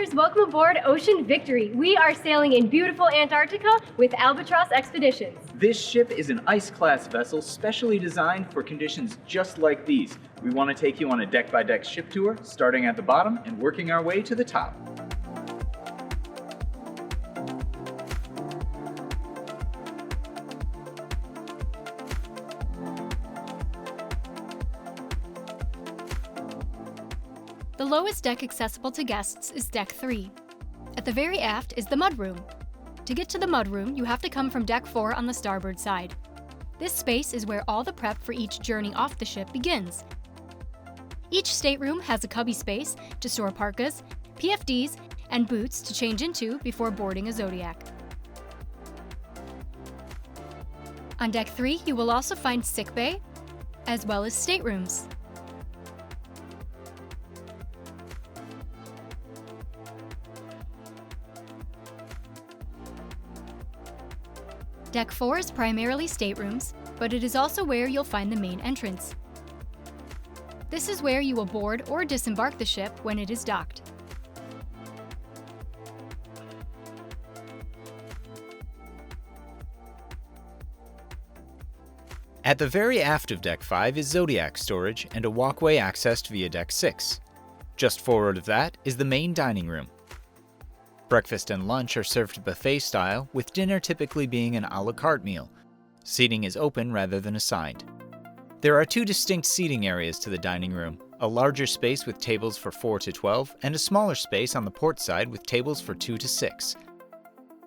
passengers, welcome aboard Ocean Victory. We are sailing in beautiful Antarctica with Albatros Expeditions. This ship is an ice-class vessel specially designed for conditions just like these. We want to take you on a deck-by-deck ship tour, starting at the bottom and working our way to the top. The lowest deck accessible to guests is Deck 3. At the very aft is the mudroom. To get to the mudroom, you have to come from Deck 4 on the starboard side. This space is where all the prep for each journey off the ship begins. Each stateroom has a cubby space to store parkas, PFDs, and boots to change into before boarding a Zodiac. On Deck 3, you will also find sickbay, as well as staterooms. Deck 4 is primarily staterooms, but it is also where you'll find the main entrance. This is where you will board or disembark the ship when it is docked. At the very aft of Deck 5 is Zodiac storage and a walkway accessed via Deck 6. Just forward of that is the main dining room. Breakfast and lunch are served buffet style, with dinner typically being an a la carte meal. Seating is open rather than assigned. There are two distinct seating areas to the dining room, a larger space with tables for 4 to 12 and a smaller space on the port side with tables for 2 to 6.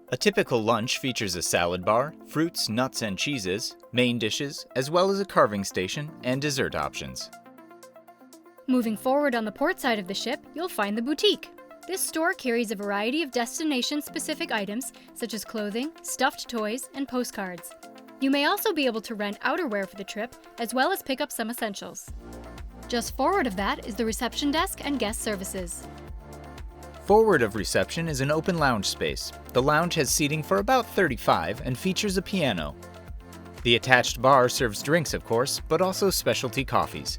A typical lunch features a salad bar, fruits, nuts, and cheeses, main dishes, as well as a carving station and dessert options. Moving forward on the port side of the ship, you'll find the boutique. This store carries a variety of destination-specific items such as clothing, stuffed toys, and postcards. You may also be able to rent outerwear for the trip, as well as pick up some essentials. Just forward of that is the reception desk and guest services. Forward of reception is an open lounge space. The lounge has seating for about 35 and features a piano. The attached bar serves drinks, of course, but also specialty coffees.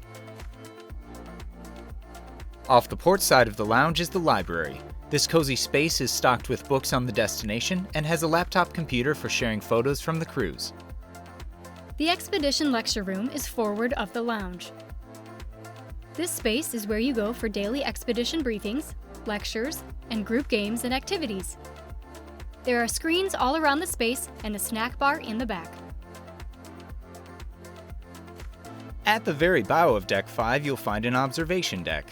Off the port side of the lounge is the library. This cozy space is stocked with books on the destination and has a laptop computer for sharing photos from the cruise. The expedition lecture room is forward of the lounge. This space is where you go for daily expedition briefings, lectures, and group games and activities. There are screens all around the space and a snack bar in the back. At the very bow of Deck 5, you'll find an observation deck.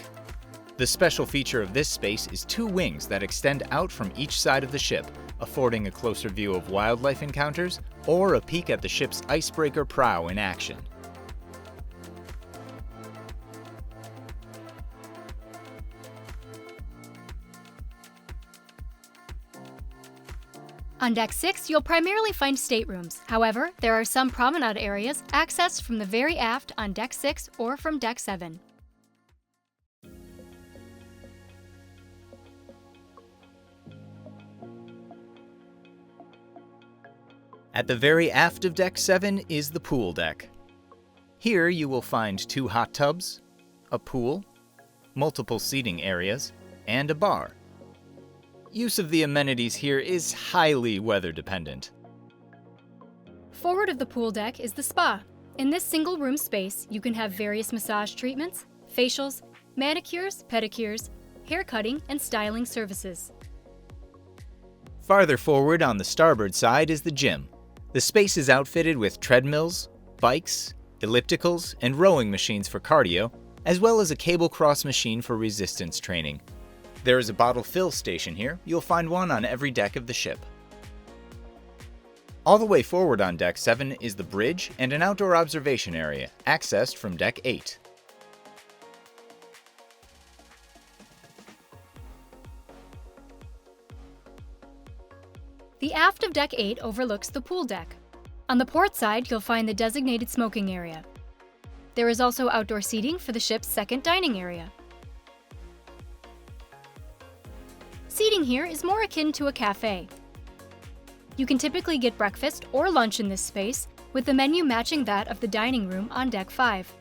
The special feature of this space is two wings that extend out from each side of the ship, affording a closer view of wildlife encounters or a peek at the ship's icebreaker prow in action. On Deck 6, you'll primarily find staterooms. However, there are some promenade areas accessed from the very aft on Deck 6 or from Deck 7. At the very aft of Deck 7 is the pool deck. Here you will find two hot tubs, a pool, multiple seating areas, and a bar. Use of the amenities here is highly weather dependent. Forward of the pool deck is the spa. In this single room space, you can have various massage treatments, facials, manicures, pedicures, hair cutting, and styling services. Farther forward on the starboard side is the gym. The space is outfitted with treadmills, bikes, ellipticals, and rowing machines for cardio, as well as a cable cross machine for resistance training. There is a bottle fill station here. You'll find one on every deck of the ship. All the way forward on Deck 7 is the bridge and an outdoor observation area, accessed from Deck 8. The aft of Deck 8 overlooks the pool deck. On the port side, you'll find the designated smoking area. There is also outdoor seating for the ship's second dining area. Seating here is more akin to a cafe. You can typically get breakfast or lunch in this space, with the menu matching that of the dining room on Deck 5.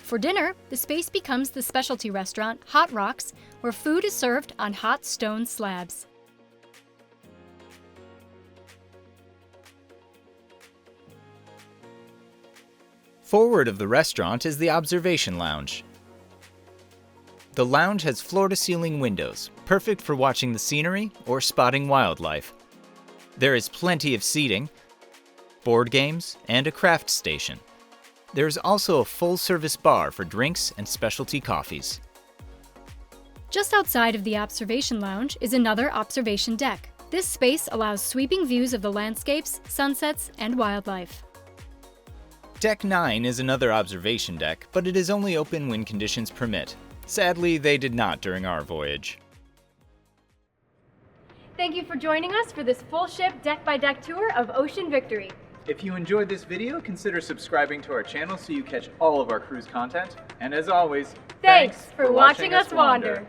For dinner, the space becomes the specialty restaurant, Hot Rocks, where food is served on hot stone slabs. Forward of the restaurant is the observation lounge. The lounge has floor-to-ceiling windows, perfect for watching the scenery or spotting wildlife. There is plenty of seating, board games, and a craft station. There is also a full-service bar for drinks and specialty coffees. Just outside of the observation lounge is another observation deck. This space allows sweeping views of the landscapes, sunsets, and wildlife. Deck 9 is another observation deck, but it is only open when conditions permit. Sadly, they did not during our voyage. Thank you for joining us for this full ship deck-by-deck tour of Ocean Victory. If you enjoyed this video, consider subscribing to our channel so you catch all of our cruise content. And as always, Thanks for watching us wander.